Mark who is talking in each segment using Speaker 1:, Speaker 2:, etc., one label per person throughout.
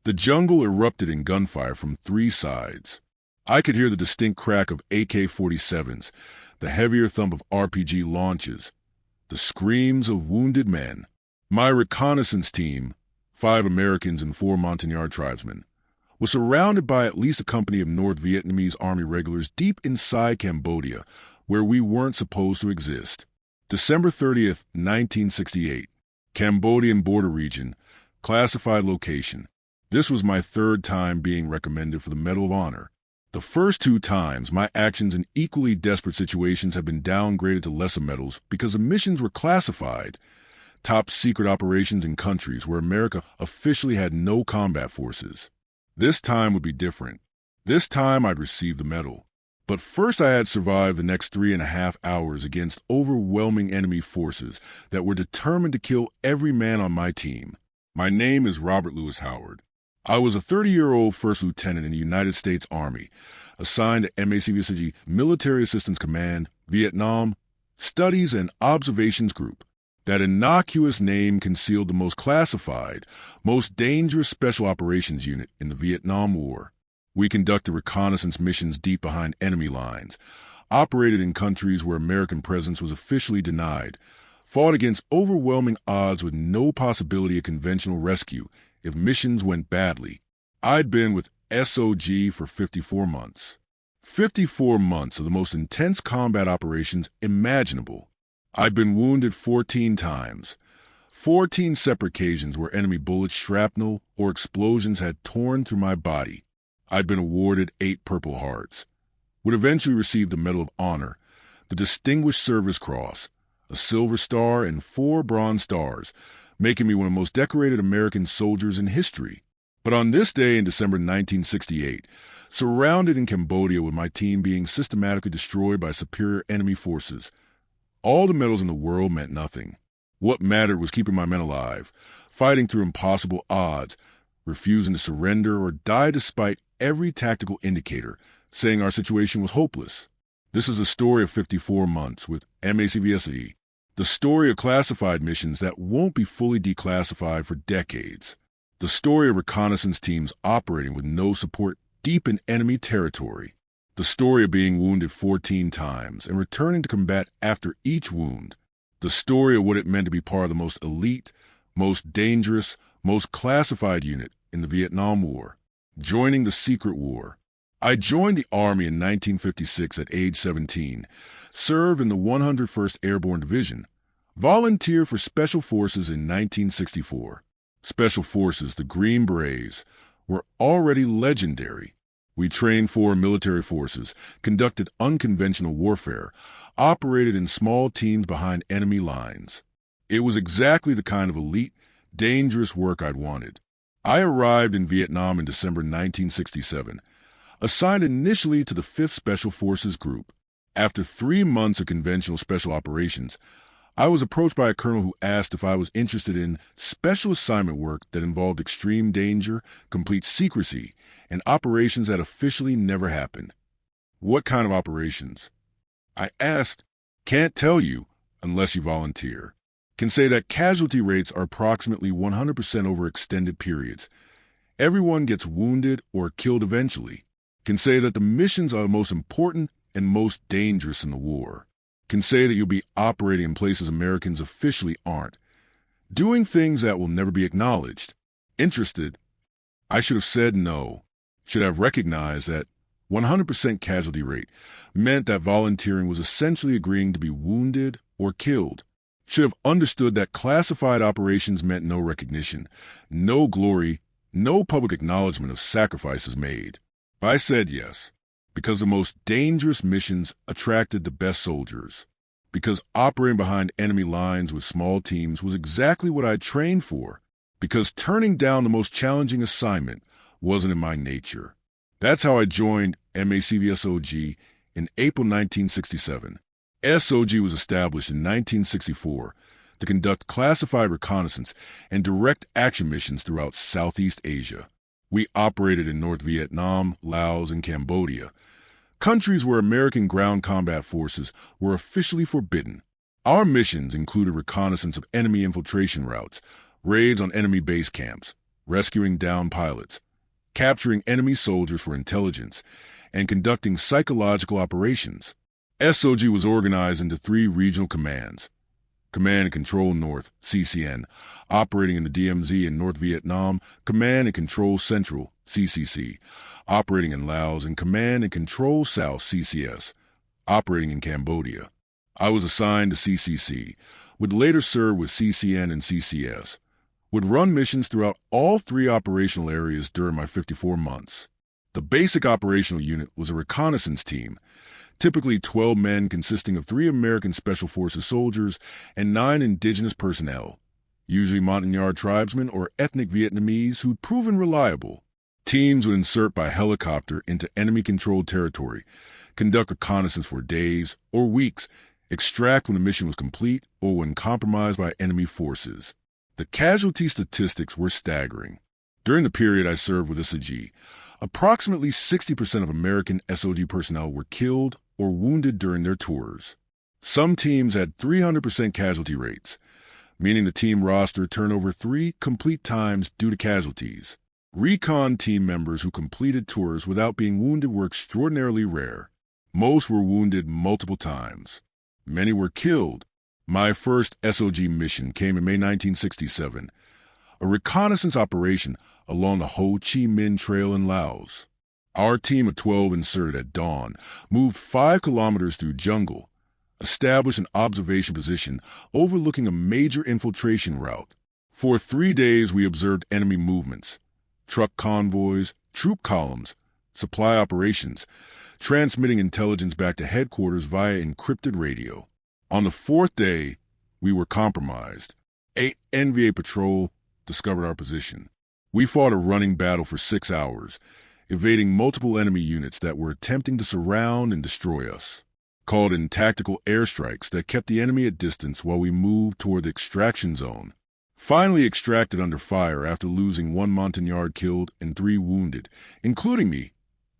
Speaker 1: The jungle erupted in gunfire from three sides. I could hear the distinct crack of AK-47s, the heavier thump of RPG launches, the screams of wounded men. My reconnaissance team, 5 Americans and 4 Montagnard tribesmen, was surrounded by at least a company of North Vietnamese Army regulars deep inside Cambodia, where we weren't supposed to exist. December 30th, 1968. Cambodian border region, classified location. This was my 3rd time being recommended for the Medal of Honor. The first 2 times, my actions in equally desperate situations have been downgraded to lesser medals because the missions were classified. Top secret operations in countries where America officially had no combat forces. This time would be different. This time I'd receive the medal. But first I had survived the next 3.5 hours against overwhelming enemy forces that were determined to kill every man on my team. My name is Robert Lewis Howard. I was a 30-year-old first lieutenant in the United States Army, assigned to MACV-SOG Military Assistance Command, Vietnam, Studies and Observations Group. That innocuous name concealed the most classified, most dangerous special operations unit in the Vietnam War. We conducted reconnaissance missions deep behind enemy lines, operated in countries where American presence was officially denied, fought against overwhelming odds with no possibility of conventional rescue if missions went badly. I'd been with SOG for 54 months. 54 months of the most intense combat operations imaginable. I'd been wounded 14 times. 14 separate occasions where enemy bullets, shrapnel, or explosions had torn through my body. I'd been awarded 8 Purple Hearts. Would eventually receive the Medal of Honor, the Distinguished Service Cross, a Silver Star, and 4 Bronze Stars, making me one of the most decorated American soldiers in history. But on this day in December 1968, surrounded in Cambodia with my team being systematically destroyed by superior enemy forces, all the medals in the world meant nothing. What mattered was keeping my men alive, fighting through impossible odds, refusing to surrender or die despite every tactical indicator, saying our situation was hopeless. This is the story of 54 months with MACV-SOG, the story of classified missions that won't be fully declassified for decades, the story of reconnaissance teams operating with no support deep in enemy territory, the story of being wounded 14 times and returning to combat after each wound, the story of what it meant to be part of the most elite, most dangerous, most classified unit in the Vietnam War, joining the secret war. I joined the Army in 1956 at age 17, served in the 101st Airborne Division, volunteered for Special Forces in 1964. Special Forces, the Green Berets, were already legendary. We trained 4 military forces, conducted unconventional warfare, operated in small teams behind enemy lines. It was exactly the kind of elite, dangerous work I'd wanted. I arrived in Vietnam in December 1967, assigned initially to the 5th Special Forces Group. After 3 months of conventional special operations, I was approached by a colonel who asked if I was interested in special assignment work that involved extreme danger, complete secrecy, and operations that officially never happened. What kind of operations? I asked. Can't tell you unless you volunteer. Can say that casualty rates are approximately 100% over extended periods. Everyone gets wounded or killed eventually. Can say that the missions are the most important and most dangerous in the war. Can say that you'll be operating in places Americans officially aren't. Doing things that will never be acknowledged. Interested? I should have said no. Should have recognized that 100% casualty rate meant that volunteering was essentially agreeing to be wounded or killed. Should have understood that classified operations meant no recognition, no glory, no public acknowledgement of sacrifices made. I said yes, because the most dangerous missions attracted the best soldiers, because operating behind enemy lines with small teams was exactly what I trained for, because turning down the most challenging assignment wasn't in my nature. That's how I joined MACV-SOG in April 1967. SOG was established in 1964 to conduct classified reconnaissance and direct action missions throughout Southeast Asia. We operated in North Vietnam, Laos, and Cambodia, countries where American ground combat forces were officially forbidden. Our missions included reconnaissance of enemy infiltration routes, raids on enemy base camps, rescuing downed pilots, capturing enemy soldiers for intelligence, and conducting psychological operations. SOG was organized into 3 regional commands: Command and Control North, CCN, operating in the DMZ and North Vietnam; Command and Control Central, CCC, operating in Laos; and Command and Control South, CCS, operating in Cambodia. I was assigned to CCC, would later serve with CCN and CCS, would run missions throughout all 3 operational areas during my 54 months. The basic operational unit was a reconnaissance team, typically 12 men consisting of 3 American Special Forces soldiers and 9 indigenous personnel, usually Montagnard tribesmen or ethnic Vietnamese who'd proven reliable. Teams would insert by helicopter into enemy-controlled territory, conduct reconnaissance for days or weeks, extract when the mission was complete or when compromised by enemy forces. The casualty statistics were staggering. During the period I served with SOG, approximately 60% of American SOG personnel were killed or wounded during their tours. Some teams had 300% casualty rates, meaning the team roster turned over 3 complete times due to casualties. Recon team members who completed tours without being wounded were extraordinarily rare. Most were wounded multiple times. Many were killed. My first SOG mission came in May 1967, a reconnaissance operation along the Ho Chi Minh Trail in Laos. Our team of 12 inserted at dawn, moved 5 kilometers through jungle, established an observation position overlooking a major infiltration route. For 3 days we observed enemy movements, truck convoys, troop columns, supply operations, transmitting intelligence back to headquarters via encrypted radio. On the 4th day, we were compromised. A NVA patrol discovered our position. We fought a running battle for 6 hours, evading multiple enemy units that were attempting to surround and destroy us. Called in tactical airstrikes that kept the enemy at distance while we moved toward the extraction zone. Finally extracted under fire after losing 1 Montagnard killed and 3 wounded, including me.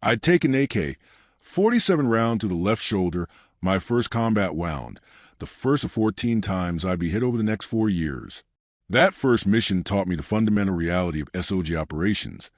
Speaker 1: I'd taken AK-47 round to the left shoulder, my first combat wound, the first of 14 times I'd be hit over the next 4 years. That first mission taught me the fundamental reality of SOG operations.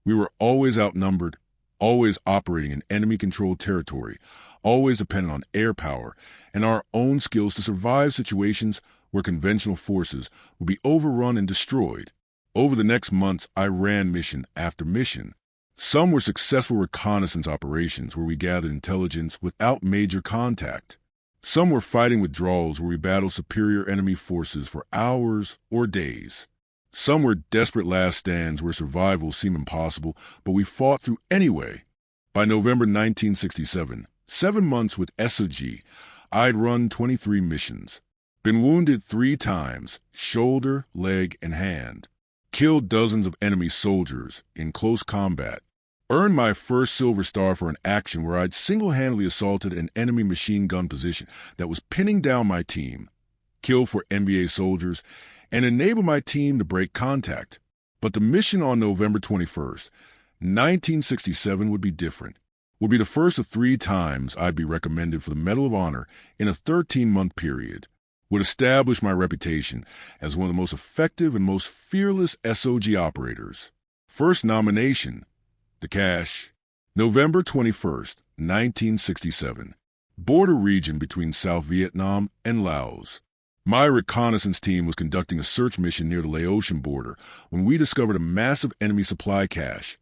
Speaker 1: We were always outnumbered, always operating in enemy-controlled territory, always dependent on air power and our own skills to survive situations where conventional forces would be overrun and destroyed. Over the next months, I ran mission after mission. Some were successful reconnaissance operations where we gathered intelligence without major contact. Some were fighting withdrawals where we battled superior enemy forces for hours or days. Some were desperate last stands where survival seemed impossible, but we fought through anyway. By November 1967, 7 months with SOG, I'd run 23 missions. Been wounded 3 times, shoulder, leg, and hand. Killed dozens of enemy soldiers in close combat. Earned my first Silver Star for an action where I'd single-handedly assaulted an enemy machine gun position that was pinning down my team. Killed for MVA soldiers, and enabled my team to break contact. But the mission on November 21st, 1967 would be different. Would be the first of 3 times I'd be recommended for the Medal of Honor in a 13-month period. Would establish my reputation as one of the most effective and most fearless SOG operators. First nomination, the cash. November 21st, 1967. Border region between South Vietnam and Laos. My reconnaissance team was conducting a search mission near the Laotian border when we discovered a massive enemy supply cache.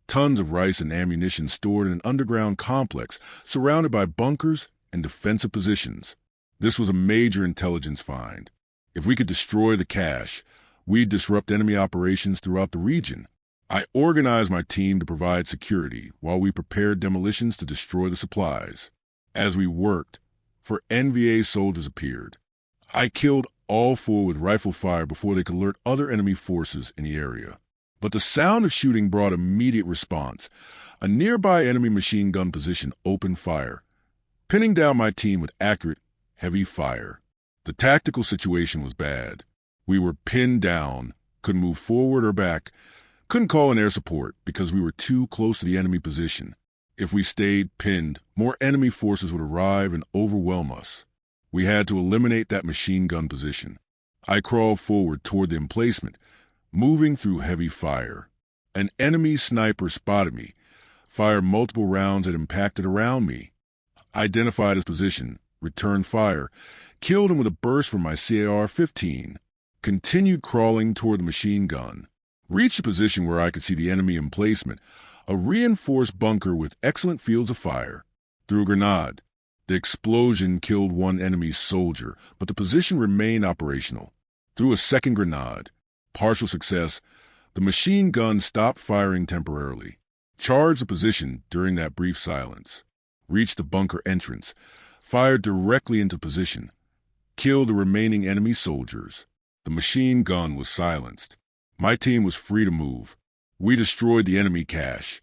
Speaker 1: Tons of rice and ammunition stored in an underground complex surrounded by bunkers and defensive positions. This was a major intelligence find. If we could destroy the cache, we'd disrupt enemy operations throughout the region. I organized my team to provide security while we prepared demolitions to destroy the supplies. As we worked, 4 NVA soldiers appeared. I killed all 4 with rifle fire before they could alert other enemy forces in the area. But the sound of shooting brought immediate response. A nearby enemy machine gun position opened fire, pinning down my team with accurate, heavy fire. The tactical situation was bad. We were pinned down, couldn't move forward or back, couldn't call in air support because we were too close to the enemy position. If we stayed pinned, more enemy forces would arrive and overwhelm us. We had to eliminate that machine gun position. I crawled forward toward the emplacement, moving through heavy fire. An enemy sniper spotted me, fired multiple rounds that impacted around me. Identified his position, returned fire, killed him with a burst from my CAR-15, continued crawling toward the machine gun, reached a position where I could see the enemy emplacement, a reinforced bunker with excellent fields of fire, threw a grenade. The explosion killed one enemy soldier, but the position remained operational. Threw a second grenade. Partial success. The machine gun stopped firing temporarily. Charged the position during that brief silence. Reached the bunker entrance. Fired directly into position. Killed the remaining enemy soldiers. The machine gun was silenced. My team was free to move. We destroyed the enemy cache.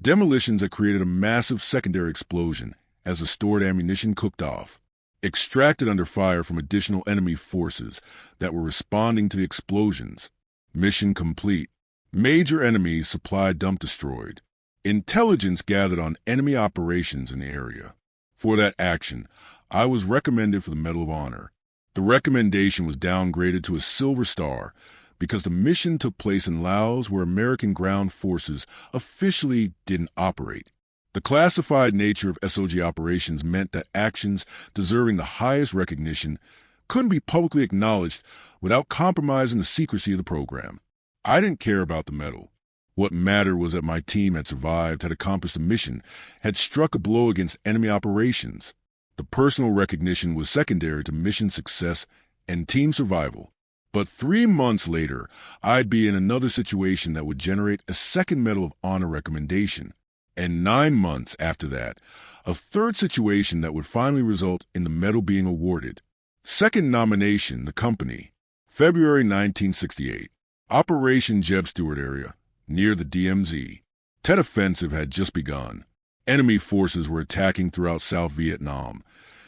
Speaker 1: Demolitions had created a massive secondary explosion as the stored ammunition cooked off. Extracted under fire from additional enemy forces that were responding to the explosions. Mission complete. Major enemy supply dump destroyed. Intelligence gathered on enemy operations in the area. For that action, I was recommended for the Medal of Honor. The recommendation was downgraded to a Silver Star because the mission took place in Laos where American ground forces officially didn't operate. The classified nature of SOG operations meant that actions deserving the highest recognition couldn't be publicly acknowledged without compromising the secrecy of the program. I didn't care about the medal. What mattered was that my team had survived, had accomplished a mission, had struck a blow against enemy operations. The personal recognition was secondary to mission success and team survival. But 3 months later, I'd be in another situation that would generate a second Medal of Honor recommendation. And 9 months after that, a third situation that would finally result in the medal being awarded. Second nomination, the company. February 1968. Operation Jeb Stuart area, near the DMZ. Tet Offensive had just begun. Enemy forces were attacking throughout South Vietnam,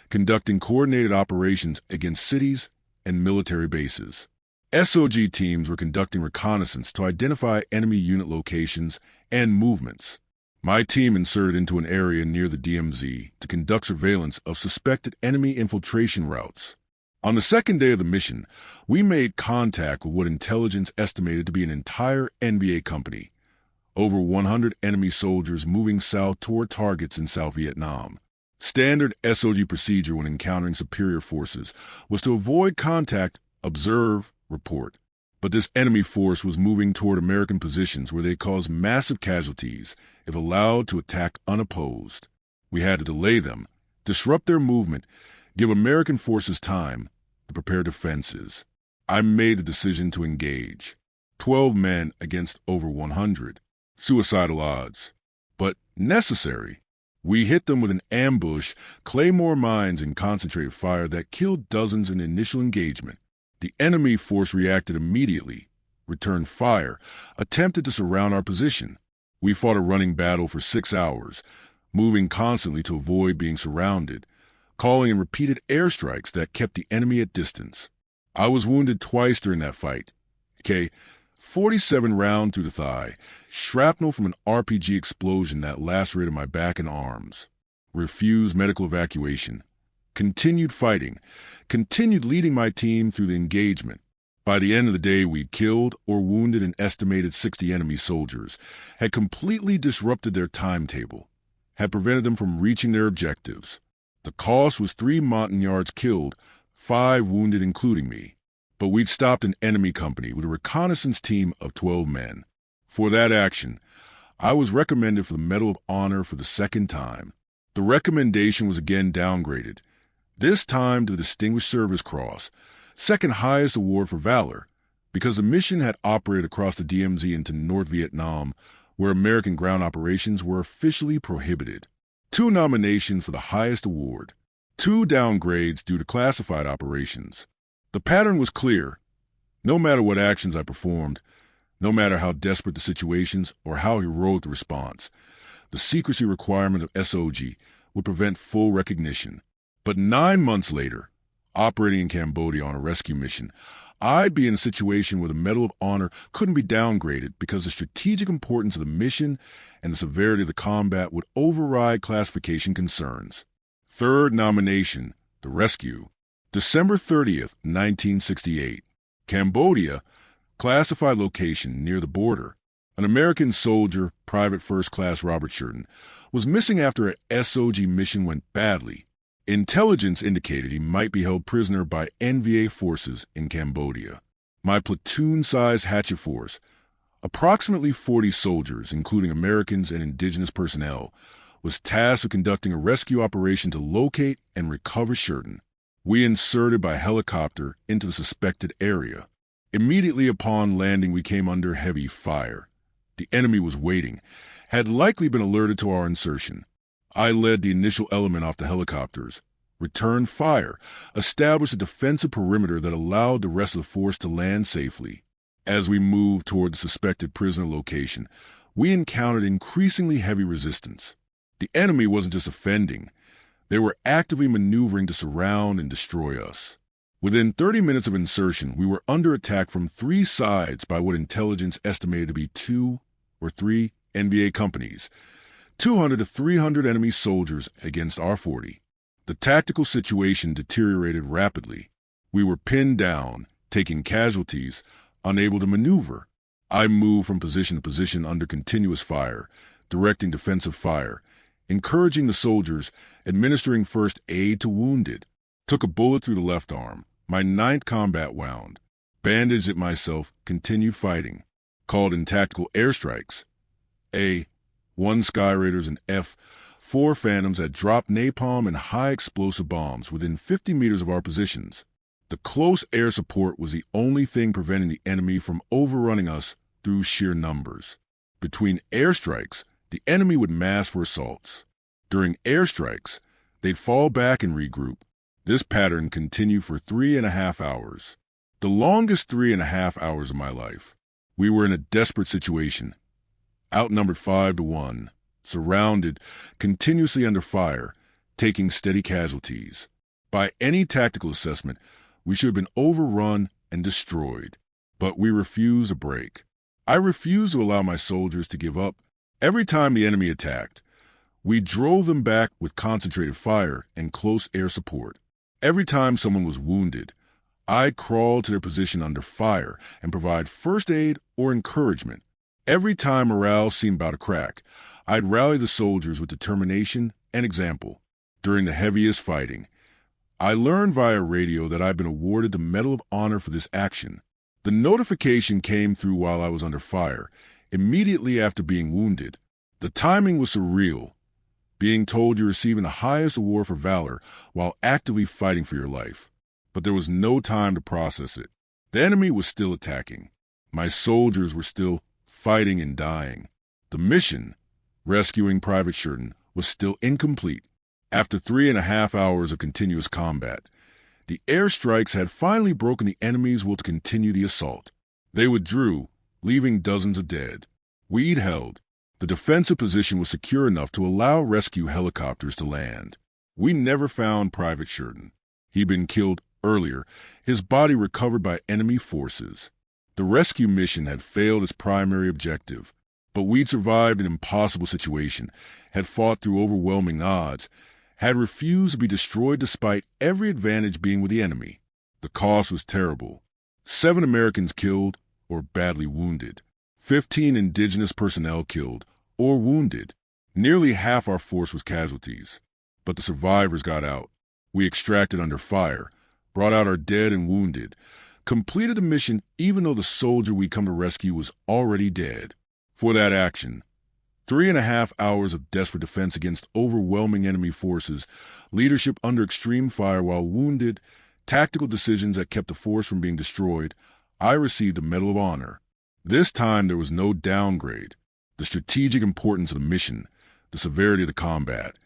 Speaker 1: conducting coordinated operations against cities and military bases. SOG teams were conducting reconnaissance to identify enemy unit locations and movements. My team inserted into an area near the DMZ to conduct surveillance of suspected enemy infiltration routes. On the second day of the mission, we made contact with what intelligence estimated to be an entire NBA company. Over 100 enemy soldiers moving south toward targets in South Vietnam. Standard SOG procedure when encountering superior forces was to avoid contact, observe, report. But this enemy force was moving toward American positions where they caused massive casualties if allowed to attack unopposed. We had to delay them, disrupt their movement, give American forces time to prepare defenses. I made the decision to engage. 12 men against over 100. Suicidal odds. But necessary. We hit them with an ambush, claymore mines, and concentrated fire that killed dozens in initial engagement. The enemy force reacted immediately, returned fire, attempted to surround our position. We fought a running battle for 6 hours, moving constantly to avoid being surrounded, calling in repeated airstrikes that kept the enemy at distance. I was wounded twice during that fight. 47 round through the thigh, shrapnel from an RPG explosion that lacerated my back and arms. Refused medical evacuation. Continued fighting, continued leading my team through the engagement. By the end of the day, we'd killed or wounded an estimated 60 enemy soldiers, had completely disrupted their timetable, had prevented them from reaching their objectives. The cost was 3 Montagnards killed, 5 wounded including me. But we'd stopped an enemy company with a reconnaissance team of 12 men. For that action, I was recommended for the Medal of Honor for the second time. The recommendation was again downgraded, this time to the Distinguished Service Cross, second highest award for valor, because the mission had operated across the DMZ into North Vietnam, where American ground operations were officially prohibited. 2 nominations for the highest award, 2 downgrades due to classified operations. The pattern was clear. No matter what actions I performed, no matter how desperate the situations or how heroic the response, the secrecy requirement of SOG would prevent full recognition. But 9 months later, operating in Cambodia on a rescue mission, I'd be in a situation where the Medal of Honor couldn't be downgraded because the strategic importance of the mission and the severity of the combat would override classification concerns. Third nomination, the rescue. December 30th, 1968. Cambodia, Classified location near the border. An American soldier, Private First Class Robert Shurton, was missing after a SOG mission went badly. Intelligence indicated he might be held prisoner by NVA forces in Cambodia. My platoon-sized hatchet force, approximately 40 soldiers, including Americans and indigenous personnel, was tasked with conducting a rescue operation to locate and recover Shurton. We inserted by helicopter into the suspected area. Immediately upon landing, we came under heavy fire. The enemy was waiting, had likely been alerted to our insertion. I led the initial element off the helicopters, returned fire, established a defensive perimeter that allowed the rest of the force to land safely. As we moved toward the suspected prisoner location, we encountered increasingly heavy resistance. The enemy wasn't just offending. They were actively maneuvering to surround and destroy us. Within 30 minutes of insertion, we were under attack from 3 sides by what intelligence estimated to be 2 or 3 NVA companies, 200 to 300 enemy soldiers against our 40. The tactical situation deteriorated rapidly. We were pinned down, taking casualties, unable to maneuver. I moved from position to position under continuous fire, directing defensive fire, encouraging the soldiers, administering first aid to wounded. Took a bullet through the left arm, my 9th combat wound, bandaged it myself, continued fighting. Called in tactical airstrikes. A. 1 Sky Raiders and F. 4 Phantoms had dropped napalm and high explosive bombs within 50 meters of our positions. The close air support was the only thing preventing the enemy from overrunning us through sheer numbers. Between airstrikes, the enemy would mass for assaults. During airstrikes, they'd fall back and regroup. This pattern continued for 3.5 hours. The longest 3.5 hours of my life. We were in a desperate situation. Outnumbered 5-1, surrounded, continuously under fire, taking steady casualties. By any tactical assessment, we should have been overrun and destroyed. But we refused a break. I refused to allow my soldiers to give up. Every time the enemy attacked, we drove them back with concentrated fire and close air support. Every time someone was wounded, I crawled to their position under fire and provide first aid or encouragement. Every time morale seemed about to crack, I'd rally the soldiers with determination and example. During the heaviest fighting, I learned via radio that I'd been awarded the Medal of Honor for this action. The notification came through while I was under fire, immediately after being wounded. The timing was surreal, being told you're receiving the highest award for valor while actively fighting for your life. But there was no time to process it. The enemy was still attacking. My soldiers were still fighting and dying. The mission, rescuing Private Shurton, was still incomplete. After 3.5 hours of continuous combat, the airstrikes had finally broken the enemy's will to continue the assault. They withdrew, leaving dozens of dead. We'd held. The defensive position was secure enough to allow rescue helicopters to land. We never found Private Shurton. He'd been killed earlier, his body recovered by enemy forces. The rescue mission had failed its primary objective, but we'd survived an impossible situation, had fought through overwhelming odds, had refused to be destroyed despite every advantage being with the enemy. The cost was terrible. 7 Americans killed or badly wounded. 15 indigenous personnel killed or wounded. Nearly half our force was casualties. But the survivors got out. We extracted under fire, brought out our dead and wounded, completed the mission even though the soldier we'd come to rescue was already dead. For that action, 3.5 hours of desperate defense against overwhelming enemy forces, leadership under extreme fire while wounded, tactical decisions that kept the force from being destroyed, I received a Medal of Honor. This time there was no downgrade. The strategic importance of the mission, the severity of the combat,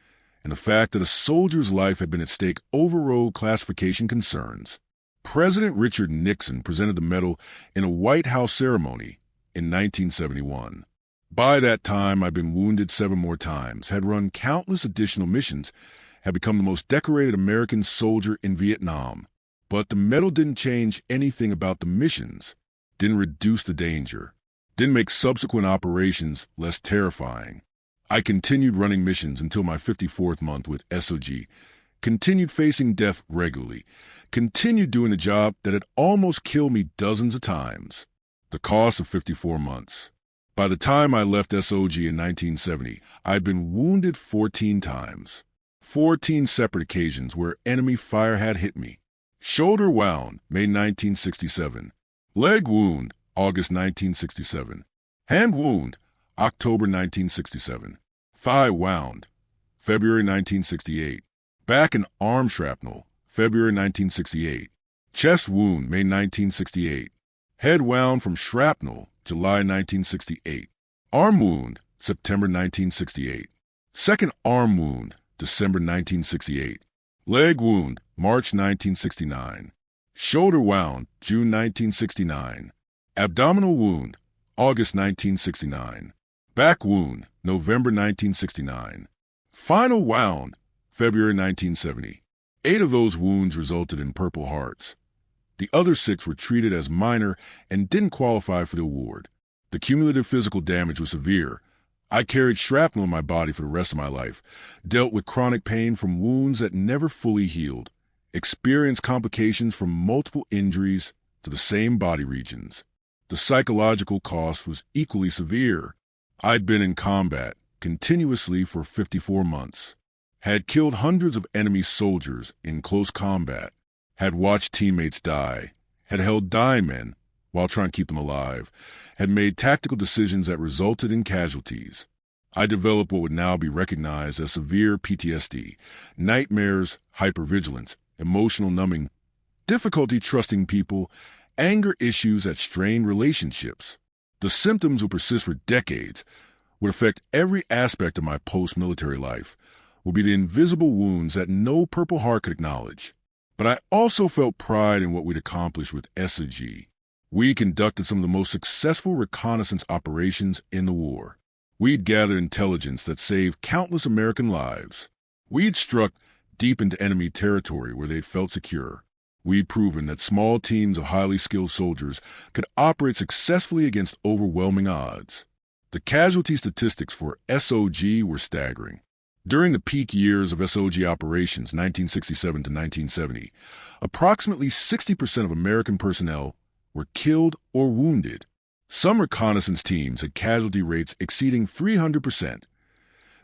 Speaker 1: and the fact that a soldier's life had been at stake overrode classification concerns. President Richard Nixon presented the medal in a White House ceremony in 1971. By that time, I'd been wounded 7 more times, had run countless additional missions, had become the most decorated American soldier in Vietnam. But the medal didn't change anything about the missions, didn't reduce the danger, didn't make subsequent operations less terrifying. I continued running missions until my 54th month with SOG, continued facing death regularly, continued doing a job that had almost killed me dozens of times. The cost of 54 months. By the time I left SOG in 1970, I'd been wounded 14 times. 14 separate occasions where enemy fire had hit me. Shoulder wound, May 1967. Leg wound, August 1967. Hand wound, October 1967. Thigh wound, February 1968. Back and arm shrapnel, February 1968. Chest wound, May 1968. Head wound from shrapnel, July 1968. Arm wound, September 1968. Second arm wound, December 1968. Leg wound, March 1969. Shoulder wound, June 1969. Abdominal wound, August 1969. Back wound, November 1969. Final wound, February 1970. 8 of those wounds resulted in Purple Hearts. The other 6 were treated as minor and didn't qualify for the award. The cumulative physical damage was severe. I carried shrapnel in my body for the rest of my life, dealt with chronic pain from wounds that never fully healed, experienced complications from multiple injuries to the same body regions. The psychological cost was equally severe. I'd been in combat continuously for 54 months, had killed hundreds of enemy soldiers in close combat, had watched teammates die, had held dying men while trying to keep them alive, had made tactical decisions that resulted in casualties. I developed what would now be recognized as severe PTSD, nightmares, hypervigilance, emotional numbing, difficulty trusting people, anger issues that strained relationships. The symptoms would persist for decades, would affect every aspect of my post-military life, would be the invisible wounds that no Purple Heart could acknowledge. But I also felt pride in what we'd accomplished with SOG. We conducted some of the most successful reconnaissance operations in the war. We'd gathered intelligence that saved countless American lives. We'd struck deep into enemy territory where they'd felt secure. We'd proven that small teams of highly skilled soldiers could operate successfully against overwhelming odds. The casualty statistics for SOG were staggering. During the peak years of SOG operations, 1967 to 1970, approximately 60% of American personnel were killed or wounded. Some reconnaissance teams had casualty rates exceeding 300%,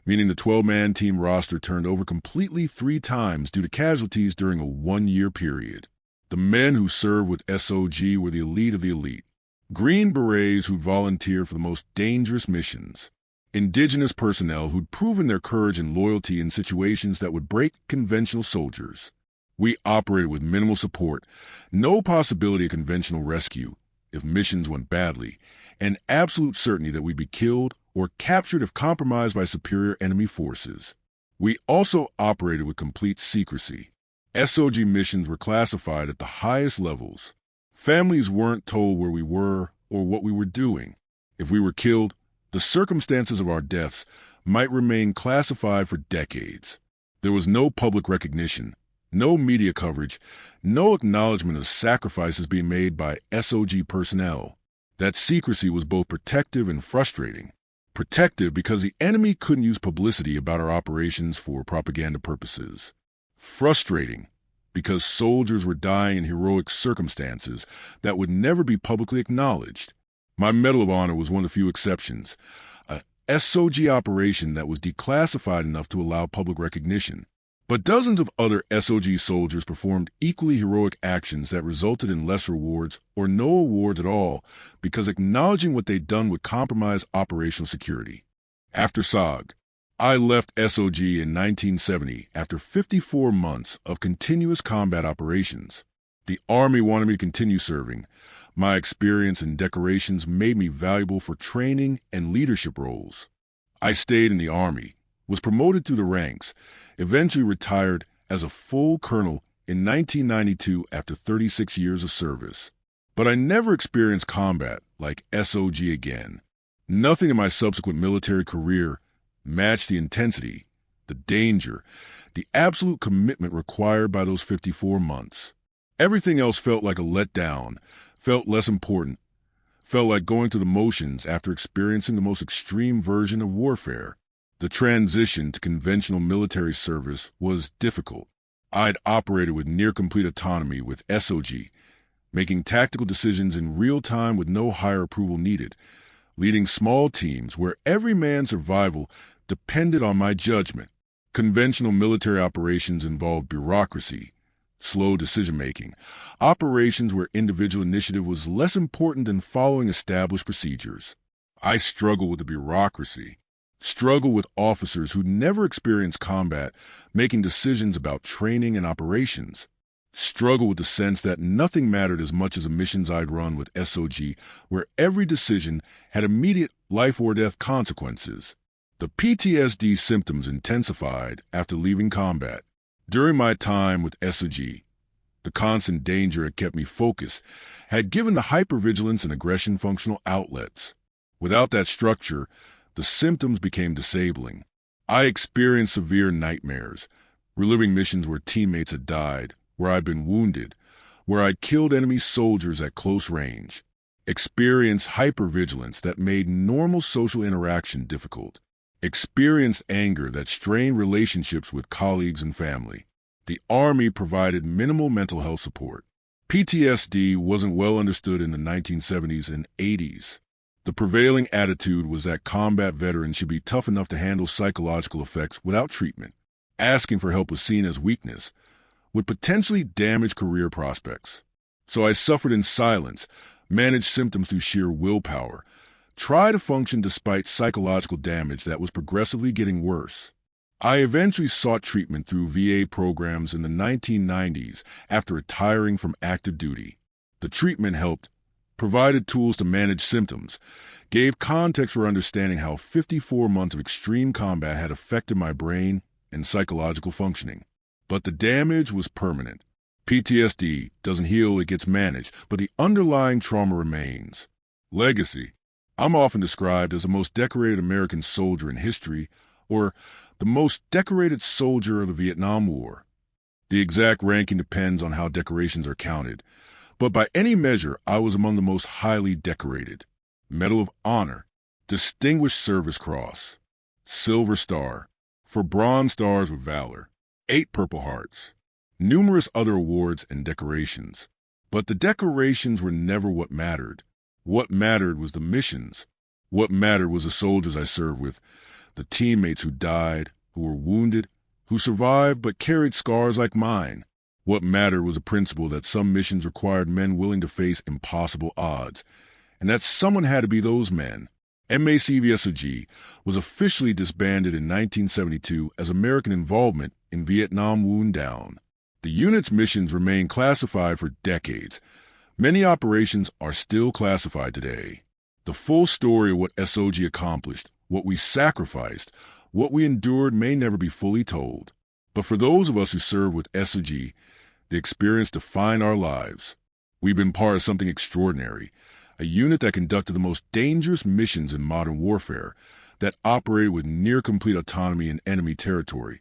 Speaker 1: meaning the 12-man team roster turned over completely 3 times due to casualties during a 1-year period. The men who served with SOG were the elite of the elite. Green Berets who'd volunteered for the most dangerous missions. Indigenous personnel who'd proven their courage and loyalty in situations that would break conventional soldiers. We operated with minimal support, no possibility of conventional rescue if missions went badly, and absolute certainty that we'd be killed or captured if compromised by superior enemy forces. We also operated with complete secrecy. SOG missions were classified at the highest levels. Families weren't told where we were or what we were doing. If we were killed, the circumstances of our deaths might remain classified for decades. There was no public recognition, no media coverage, no acknowledgement of sacrifices being made by SOG personnel. That secrecy was both protective and frustrating. Protective because the enemy couldn't use publicity about our operations for propaganda purposes. Frustrating because soldiers were dying in heroic circumstances that would never be publicly acknowledged. My Medal of Honor was one of the few exceptions, a SOG operation that was declassified enough to allow public recognition. But dozens of other SOG soldiers performed equally heroic actions that resulted in less rewards or no awards at all because acknowledging what they'd done would compromise operational security. After SOG, I left SOG in 1970 after 54 months of continuous combat operations. The Army wanted me to continue serving. My experience and decorations made me valuable for training and leadership roles. I stayed in the Army, was promoted through the ranks, eventually retired as a full colonel in 1992 after 36 years of service. But I never experienced combat like SOG again. Nothing in my subsequent military career matched the intensity, the danger, the absolute commitment required by those 54 months. Everything else felt like a letdown, felt less important, felt like going through the motions after experiencing the most extreme version of warfare. The transition to conventional military service was difficult. I'd operated with near-complete autonomy with SOG, making tactical decisions in real time with no higher approval needed, leading small teams where every man's survival depended on my judgment. Conventional military operations involved bureaucracy, slow decision-making, operations where individual initiative was less important than following established procedures. I struggle with the bureaucracy, struggle with officers who never experienced combat making decisions about training and operations, struggle with the sense that nothing mattered as much as the missions I'd run with SOG, where every decision had immediate life-or-death consequences. The PTSD symptoms intensified after leaving combat. During my time with SOG, the constant danger it kept me focused had given the hypervigilance and aggression functional outlets. Without that structure, the symptoms became disabling. I experienced severe nightmares, reliving missions where teammates had died, where I'd been wounded, where I'd killed enemy soldiers at close range. Experienced hypervigilance that made normal social interaction difficult. Experienced anger that strained relationships with colleagues and family. The Army provided minimal mental health support. PTSD wasn't well understood in the 1970s and 80s. The prevailing attitude was that combat veterans should be tough enough to handle psychological effects without treatment. Asking for help was seen as weakness, would potentially damage career prospects. So I suffered in silence, managed symptoms through sheer willpower, tried to function despite psychological damage that was progressively getting worse. I eventually sought treatment through VA programs in the 1990s after retiring from active duty. The treatment helped, provided tools to manage symptoms, gave context for understanding how 54 months of extreme combat had affected my brain and psychological functioning. But the damage was permanent. PTSD doesn't heal, it gets managed, but the underlying trauma remains. Legacy. I'm often described as the most decorated American soldier in history, or the most decorated soldier of the Vietnam War. The exact ranking depends on how decorations are counted, but by any measure, I was among the most highly decorated. Medal of Honor, Distinguished Service Cross, Silver Star, 4 Bronze Stars with Valor, 8 Purple Hearts, numerous other awards and decorations. But the decorations were never what mattered. What mattered was the missions. What mattered was the soldiers I served with, the teammates who died, who were wounded, who survived but carried scars like mine. What mattered was the principle that some missions required men willing to face impossible odds, and that someone had to be those men. MACV-SOG was officially disbanded in 1972 as American involvement in Vietnam wound down. The unit's missions remain classified for decades. Many operations are still classified today. The full story of what SOG accomplished, what we sacrificed, what we endured may never be fully told. But for those of us who serve with SOG, the experience defined our lives. We've been part of something extraordinary, a unit that conducted the most dangerous missions in modern warfare, that operated with near-complete autonomy in enemy territory,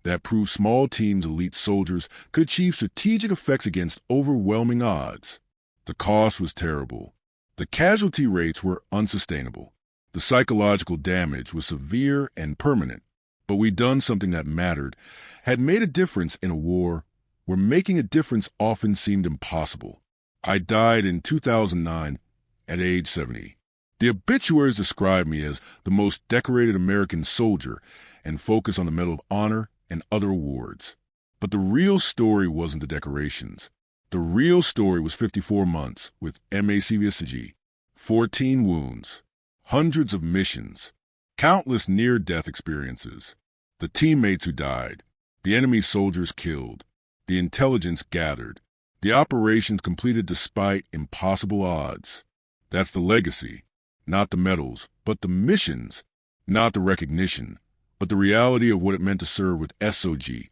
Speaker 1: that proved small teams of elite soldiers could achieve strategic effects against overwhelming odds. The cost was terrible. The casualty rates were unsustainable. The psychological damage was severe and permanent. But we'd done something that mattered, had made a difference in a war where making a difference often seemed impossible. I died in 2009 at age 70. The obituaries describe me as the most decorated American soldier and focus on the Medal of Honor and other awards. But the real story wasn't the decorations. The real story was 54 months with MACV-SOG, 14 wounds, hundreds of missions, countless near-death experiences, the teammates who died, the enemy soldiers killed, the intelligence gathered, the operations completed despite impossible odds. That's the legacy, not the medals, but the missions, not the recognition, but the reality of what it meant to serve with SOG,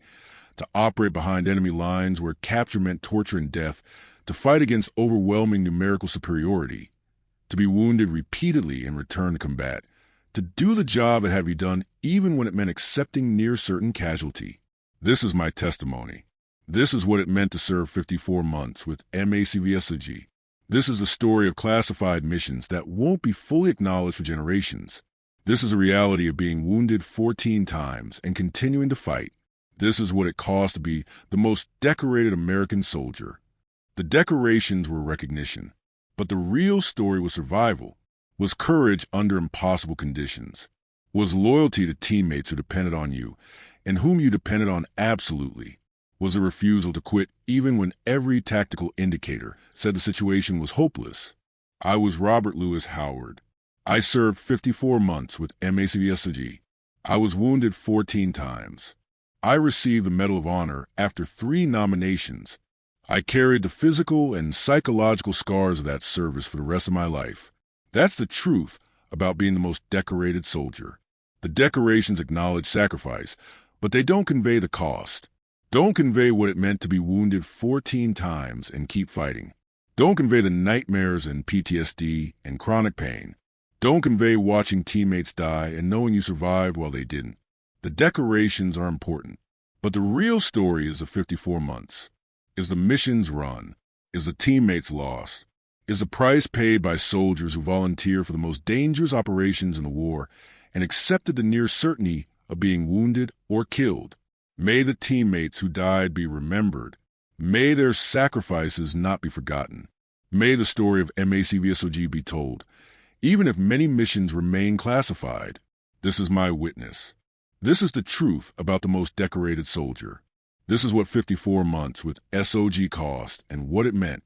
Speaker 1: to operate behind enemy lines where capture meant torture and death, to fight against overwhelming numerical superiority, to be wounded repeatedly and return to combat, to do the job that had to be done even when it meant accepting near certain casualty. This is my testimony. This is what it meant to serve 54 months with MACV-SOG. This is the story of classified missions that won't be fully acknowledged for generations. This is the reality of being wounded 14 times and continuing to fight. This is what it cost to be the most decorated American soldier. The decorations were recognition, but the real story was survival, was courage under impossible conditions, was loyalty to teammates who depended on you and whom you depended on absolutely, was a refusal to quit even when every tactical indicator said the situation was hopeless. I was Robert Louis Howard. I served 54 months with MACV-SOG. I was wounded 14 times. I received the Medal of Honor after 3 nominations. I carried the physical and psychological scars of that service for the rest of my life. That's the truth about being the most decorated soldier. The decorations acknowledge sacrifice, but they don't convey the cost. Don't convey what it meant to be wounded 14 times and keep fighting. Don't convey the nightmares and PTSD and chronic pain. Don't convey watching teammates die and knowing you survived while they didn't. The decorations are important, but the real story is the 54 months. Is the missions run? Is the teammates lost? Is the price paid by soldiers who volunteer for the most dangerous operations in the war and accepted the near certainty of being wounded or killed? May the teammates who died be remembered. May their sacrifices not be forgotten. May the story of MACV-SOG be told, even if many missions remain classified. This is my witness. This is the truth about the most decorated soldier. This is what 54 months with SOG cost and what it meant.